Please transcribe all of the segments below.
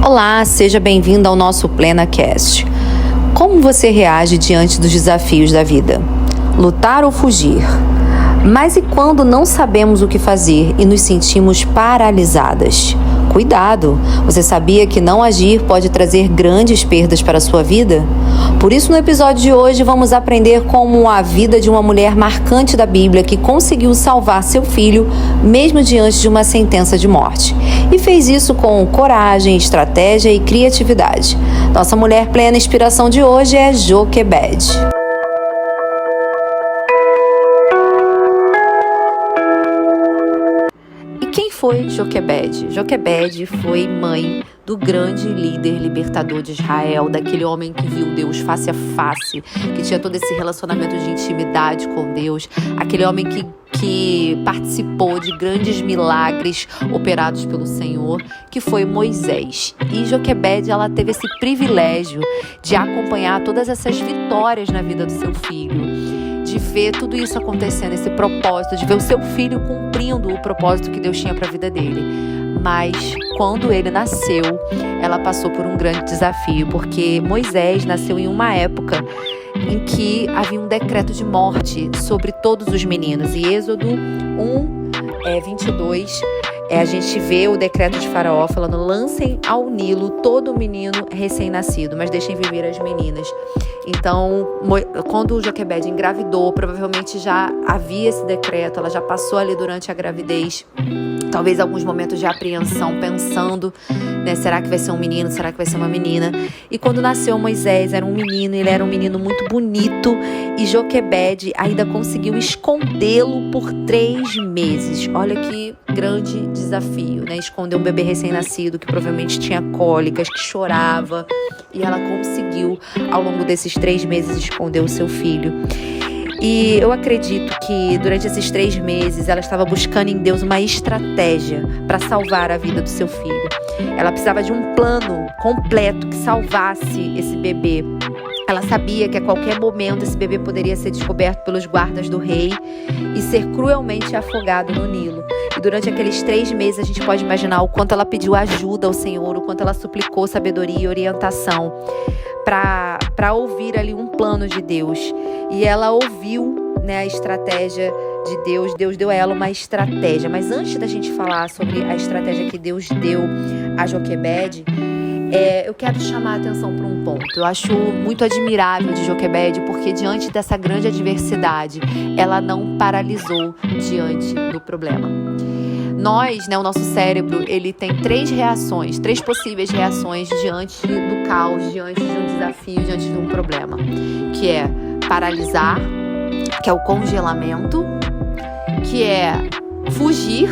Olá, seja bem-vindo ao nosso PlenaCast. Como você reage diante dos desafios da vida? Lutar ou fugir? Mas e quando não sabemos o que fazer e nos sentimos paralisadas? Cuidado! Você sabia que não agir pode trazer grandes perdas para a sua vida? Por isso, no episódio de hoje, vamos aprender como a vida de uma mulher marcante da Bíblia que conseguiu salvar seu filho, mesmo diante de uma sentença de morte. E fez isso com coragem, estratégia e criatividade. Nossa mulher plena inspiração de hoje é Joquebede. Quem foi Joquebede? Joquebede foi mãe do grande líder libertador de Israel, daquele homem que viu Deus face a face, que tinha todo esse relacionamento de intimidade com Deus, aquele homem que participou de grandes milagres operados pelo Senhor, que foi Moisés. E Joquebede, ela teve esse privilégio de acompanhar todas essas vitórias na vida do seu filho, de ver tudo isso acontecendo, esse propósito, de ver o seu filho cumprindo o propósito que Deus tinha para a vida dele. Mas quando ele nasceu, ela passou por um grande desafio, porque Moisés nasceu em uma época em que havia um decreto de morte sobre todos os meninos. E Êxodo 22, a gente vê o decreto de Faraó falando: lancem ao Nilo todo menino recém-nascido, mas deixem viver as meninas. Então, quando Joquebede engravidou, provavelmente já havia esse decreto, ela já passou ali durante a gravidez, talvez alguns momentos de apreensão, pensando, né, será que vai ser um menino, será que vai ser uma menina? E quando nasceu Moisés, era um menino, ele era um menino muito bonito, e Joquebede ainda conseguiu escondê-lo por 3 meses. Olha que grande desafio, né? Esconder um bebê recém-nascido que provavelmente tinha cólicas, que chorava, e ela conseguiu, ao longo desses 3 meses, esconder o seu filho. E eu acredito que durante esses 3 meses ela estava buscando em Deus uma estratégia para salvar a vida do seu filho. Ela precisava de um plano completo que salvasse esse bebê. Ela sabia que a qualquer momento esse bebê poderia ser descoberto pelos guardas do rei e ser cruelmente afogado no Nilo. E durante aqueles 3 meses a gente pode imaginar o quanto ela pediu ajuda ao Senhor, o quanto ela suplicou sabedoria e orientação para ouvir ali um plano de Deus. E ela ouviu, né, a estratégia de Deus. Deus deu a ela uma estratégia. Mas antes da gente falar sobre a estratégia que Deus deu a Joquebede, eu quero chamar a atenção para um ponto. Eu acho muito admirável de Joquebede, porque diante dessa grande adversidade, ela não paralisou diante do problema. Nós, né, o nosso cérebro, ele tem 3 possíveis reações diante do caos, diante de um desafio, diante de um problema, que é paralisar, que é o congelamento, que é fugir,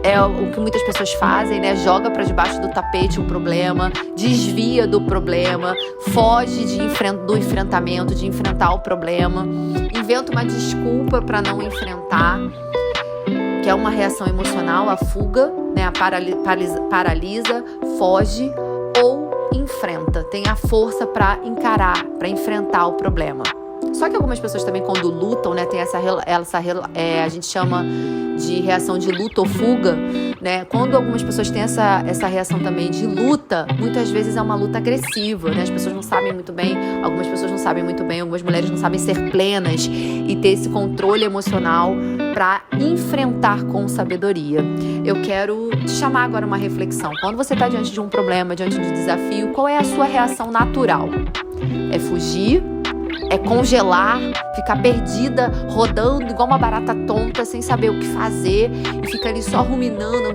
é o que muitas pessoas fazem, né? Joga para debaixo do tapete um problema, desvia do problema, foge do enfrentamento, de enfrentar o problema, inventa uma desculpa para não enfrentar, que é uma reação emocional, a fuga, né? A paralisa, foge ou enfrenta, tem a força para encarar, para enfrentar o problema. Só que algumas pessoas também, quando lutam, né, tem a gente chama de reação de luta ou fuga, né? Quando algumas pessoas têm essa reação também de luta, muitas vezes é uma luta agressiva, né? As pessoas não sabem muito bem, algumas pessoas não sabem muito bem, algumas mulheres não sabem ser plenas e ter esse controle emocional para enfrentar com sabedoria. Eu quero te chamar agora uma reflexão. Quando você está diante de um problema, diante de um desafio, qual é a sua reação natural? É fugir? É congelar, ficar perdida, rodando igual uma barata tonta, sem saber o que fazer, e fica ali só ruminando,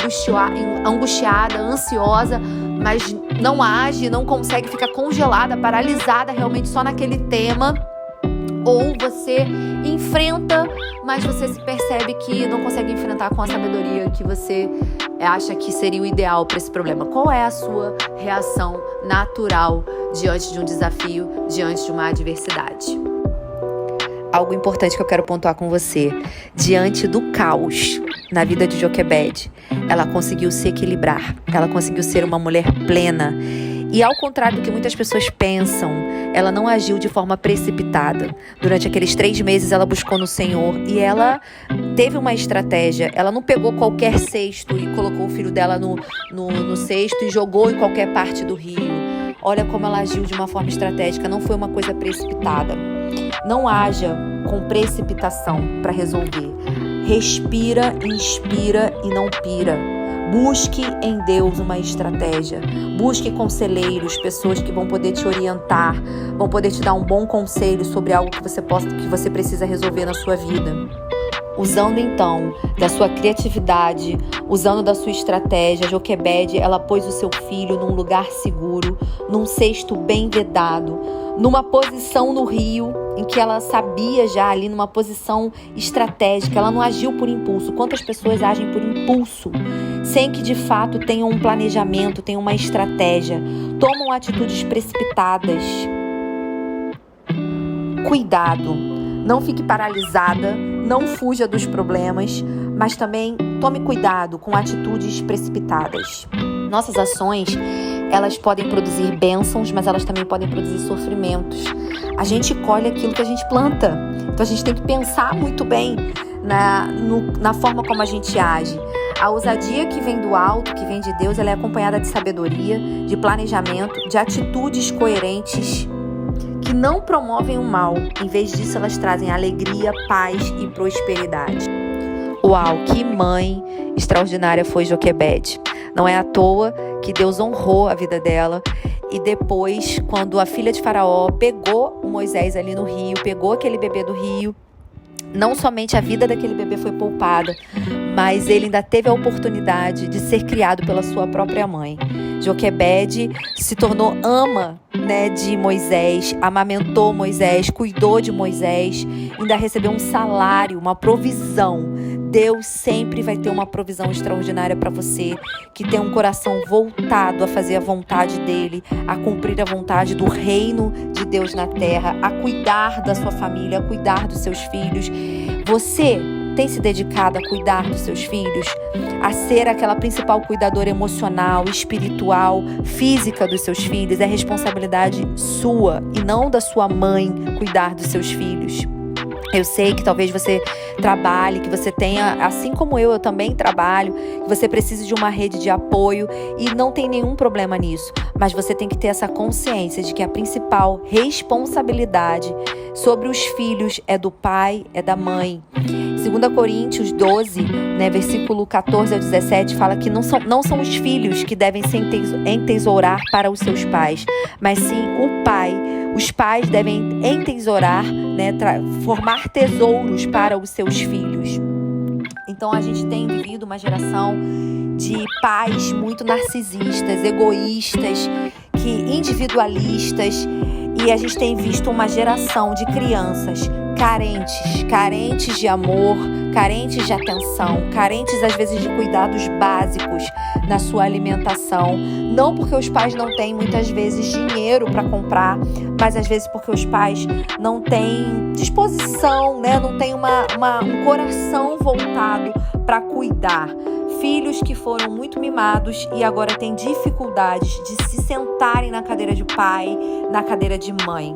angustiada, ansiosa, mas não age, não consegue, fica congelada, paralisada realmente só naquele tema? Ou você enfrenta, mas você se percebe que não consegue enfrentar com a sabedoria que você acha que seria o ideal para esse problema? Qual é a sua reação natural diante de um desafio, diante de uma adversidade? Algo importante que eu quero pontuar com você: diante do caos na vida de Joquebede, ela conseguiu se equilibrar, ela conseguiu ser uma mulher plena. E ao contrário do que muitas pessoas pensam, ela não agiu de forma precipitada. Durante aqueles 3 meses ela buscou no Senhor e ela teve uma estratégia. Ela não pegou qualquer cesto e colocou o filho dela no cesto e jogou em qualquer parte do rio. Olha como ela agiu de uma forma estratégica, não foi uma coisa precipitada. Não haja com precipitação para resolver. Respira, inspira e não pira. Busque em Deus uma estratégia. Busque conselheiros, pessoas que vão poder te orientar, vão poder te dar um bom conselho sobre algo que você precisa resolver na sua vida. Usando então da sua criatividade, usando da sua estratégia, Joquebede, ela pôs o seu filho num lugar seguro, num cesto bem vedado, numa posição no rio em que ela sabia já ali, numa posição estratégica. Ela não agiu por impulso. Quantas pessoas agem por impulso, sem que de fato tenham um planejamento, tenham uma estratégia, tomam atitudes precipitadas. Cuidado, não fique paralisada, não fuja dos problemas, mas também tome cuidado com atitudes precipitadas. Nossas ações, elas podem produzir bênçãos, mas elas também podem produzir sofrimentos. A gente colhe aquilo que a gente planta. Então a gente tem que pensar muito bem na forma como a gente age. A ousadia que vem do alto, que vem de Deus, ela é acompanhada de sabedoria, de planejamento, de atitudes coerentes que não promovem o mal. Em vez disso, elas trazem alegria, paz e prosperidade. Uau, que mãe extraordinária foi Joquebede. Não é à toa que Deus honrou a vida dela. E depois, quando a filha de Faraó pegou o Moisés ali no rio, pegou aquele bebê do rio, não somente a vida daquele bebê foi poupada, mas ele ainda teve a oportunidade de ser criado pela sua própria mãe. Joquebede se tornou ama, de Moisés, amamentou Moisés, cuidou de Moisés, ainda recebeu um salário, uma provisão. Deus sempre vai ter uma provisão extraordinária para você, que tem um coração voltado a fazer a vontade dele, a cumprir a vontade do reino de Deus na terra, a cuidar da sua família, a cuidar dos seus filhos. Você tem se dedicado a cuidar dos seus filhos? A ser aquela principal cuidadora emocional, espiritual, física dos seus filhos? É responsabilidade sua e não da sua mãe cuidar dos seus filhos. Eu sei que talvez você trabalhe, que você tenha, assim como eu também trabalho, que você precise de uma rede de apoio e não tem nenhum problema nisso. Mas você tem que ter essa consciência de que a principal responsabilidade sobre os filhos é do pai, é da mãe. 2 Coríntios 12, versículo 14 ao 17, fala que não são os filhos que devem se entesourar para os seus pais, mas sim o pai. Os pais devem entesourar, formar tesouros para os seus filhos. Então a gente tem vivido uma geração de pais muito narcisistas, egoístas, individualistas, e a gente tem visto uma geração de crianças carentes de amor, carentes de atenção, carentes às vezes de cuidados básicos na sua alimentação. Não porque os pais não têm muitas vezes dinheiro para comprar, mas às vezes porque os pais não têm disposição, não têm um coração voltado para cuidar. Filhos que foram muito mimados e agora têm dificuldades de se sentarem na cadeira de pai, na cadeira de mãe.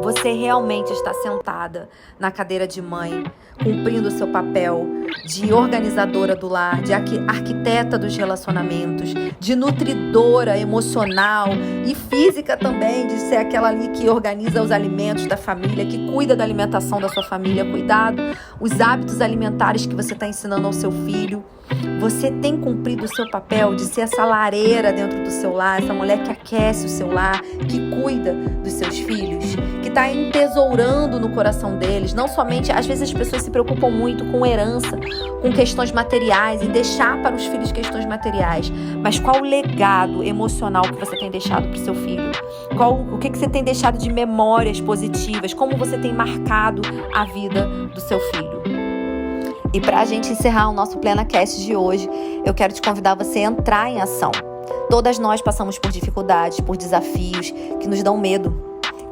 Você realmente está sentada na cadeira de mãe, cumprindo o seu papel de organizadora do lar, de arquiteta dos relacionamentos, de nutridora emocional e física também, de ser aquela ali que organiza os alimentos da família, que cuida da alimentação da sua família, cuidado, os hábitos alimentares que você está ensinando ao seu filho. Você tem cumprido o seu papel de ser essa lareira dentro do seu lar, essa mulher que aquece o seu lar, que cuida dos seus filhos, que está entesourando no coração deles. Não somente, às vezes as pessoas se preocupam muito com herança, com questões materiais e deixar para os filhos questões materiais. Mas qual o legado emocional que você tem deixado para o seu filho? O que você tem deixado de memórias positivas? Como você tem marcado a vida do seu filho? E para a gente encerrar o nosso PlenaCast de hoje, eu quero te convidar a você a entrar em ação. Todas nós passamos por dificuldades, por desafios que nos dão medo,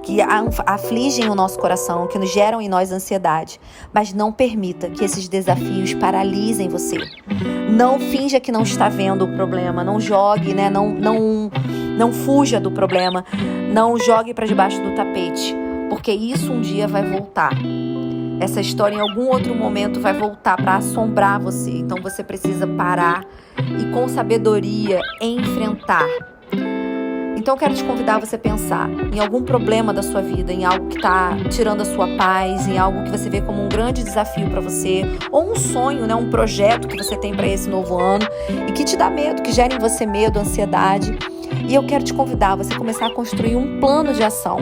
que afligem o nosso coração, que nos geram em nós ansiedade. Mas não permita que esses desafios paralisem você. Não finja que não está vendo o problema, não jogue, né? Não fuja do problema, não jogue para debaixo do tapete, porque isso um dia vai voltar. Essa história em algum outro momento vai voltar para assombrar você. Então você precisa parar e com sabedoria enfrentar. Então eu quero te convidar a você pensar em algum problema da sua vida, em algo que está tirando a sua paz, em algo que você vê como um grande desafio para você, ou um sonho, né, um projeto que você tem para esse novo ano e que te dá medo, que gera em você medo, ansiedade. E eu quero te convidar a você começar a construir um plano de ação,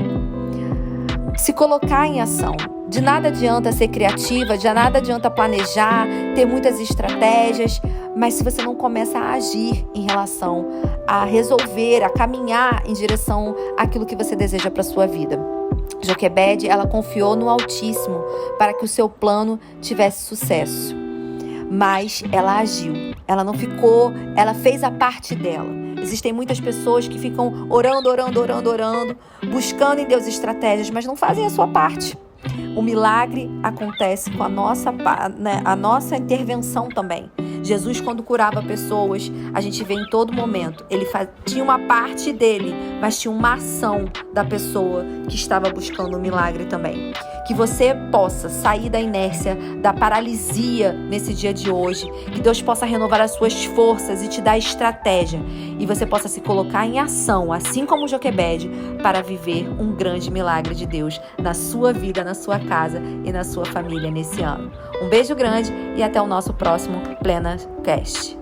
se colocar em ação. De nada adianta ser criativa, de nada adianta planejar, ter muitas estratégias, mas se você não começa a agir em relação a resolver, a caminhar em direção àquilo que você deseja para a sua vida. Joquebede, ela confiou no Altíssimo para que o seu plano tivesse sucesso. Mas ela agiu, ela não ficou, ela fez a parte dela. Existem muitas pessoas que ficam orando, buscando em Deus estratégias, mas não fazem a sua parte. O milagre acontece com a nossa intervenção também. Jesus, quando curava pessoas, a gente vê em todo momento, ele tinha uma parte dele, mas tinha uma ação da pessoa que estava buscando o milagre também. Que você possa sair da inércia, da paralisia nesse dia de hoje, que Deus possa renovar as suas forças e te dar estratégia, e você possa se colocar em ação, assim como Joquebede, para viver um grande milagre de Deus na sua vida, na sua casa e na sua família nesse ano. Um beijo grande e até o nosso próximo PlenaCast.